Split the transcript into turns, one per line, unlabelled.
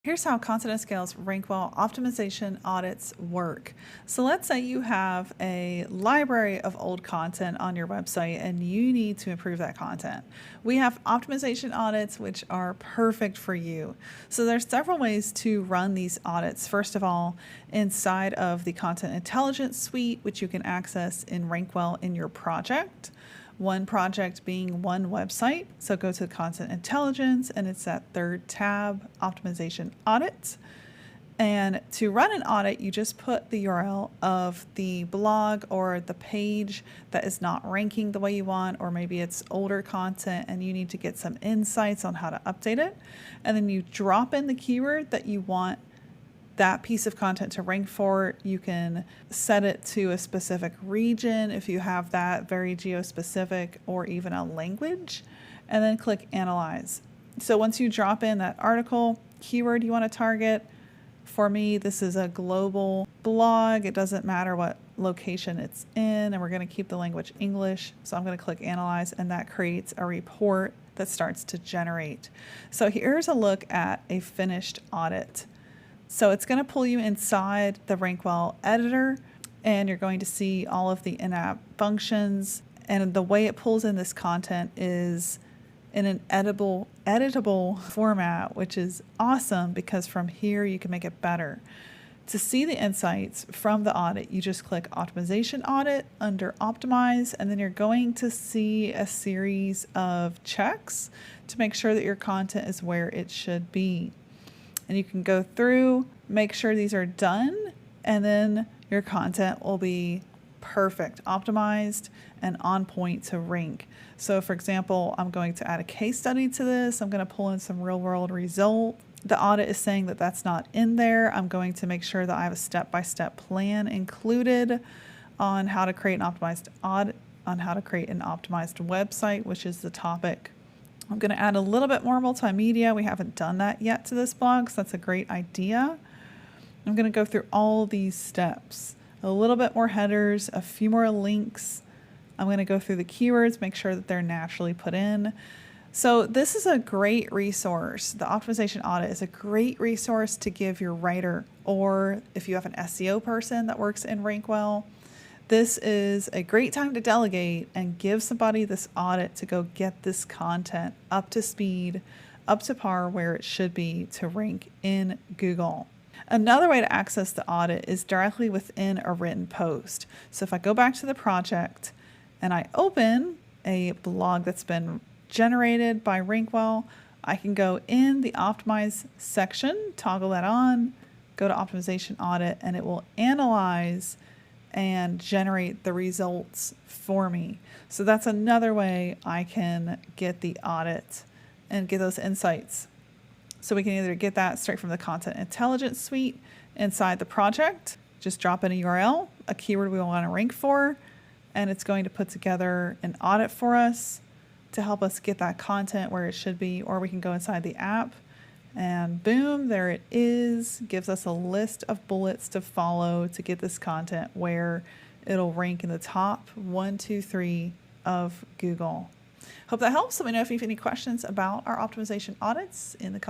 Here's how Content at Scale's RankWell optimization audits work. So let's say you have a library of old content on your website and you need to improve that content. We have optimization audits which are perfect for you. So there's several ways to run these audits. First of all, inside of the Content Intelligence Suite, which you can access in RankWell in your project. One project being one website. So go to Content Intelligence and it's that third tab, Optimization Audit. And to run an audit, you just put the URL of the blog or the page that is not ranking the way you want, or maybe it's older content and you need to get some insights on how to update it. And then you drop in the keyword that you want that piece of content to rank for. You can set it to a specific region if you have that, very geo-specific, or even a language, and then click Analyze. So once you drop in that article keyword you want to target, for me, this is a global blog. It doesn't matter what location it's in, and we're going to keep the language English. So I'm going to click Analyze, and that creates a report that starts to generate. So here's a look at a finished audit. So it's going to pull you inside the RankWell editor, and you're going to see all of the in-app functions. And the way it pulls in this content is in an editable format, which is awesome because from here you can make it better. To see the insights from the audit, you just click Optimization Audit under Optimize, and then you're going to see a series of checks to make sure that your content is where it should be. And you can go through, make sure these are done, and then your content will be perfect, optimized, and on point to rank. So for example, I'm going to add a case study to this. I'm going to pull in some real world result. The audit is saying that that's not in there. I'm going to make sure that I have a step-by-step plan included on how to create an optimized audit, on how to create an optimized website, which is the topic. I'm going to add a little bit more multimedia. We haven't done that yet to this blog, so that's a great idea. I'm going to go through all these steps. A little bit more headers, a few more links. I'm going to go through the keywords, make sure that they're naturally put in. So this is a great resource. The optimization audit is a great resource to give your writer, or if you have an SEO person that works in RankWell, this is a great time to delegate and give somebody this audit to go get this content up to speed, up to par where it should be to rank in Google. Another way to access the audit is directly within a written post. So if I go back to the project and I open a blog that's been generated by RankWell, I can go in the Optimize section, toggle that on, go to Optimization Audit, and it will analyze and generate the results for me. So that's another way I can get the audit and get those insights. So we can either get that straight from the Content Intelligence Suite inside the project, just drop in a URL, a keyword we want to rank for, and it's going to put together an audit for us to help us get that content where it should be, or we can go inside the app and boom, there it is. Gives us a list of bullets to follow to get this content where it'll rank in the top 1, 2, 3 of Google. Hope that helps. Let me know if you have any questions about our optimization audits in the comments.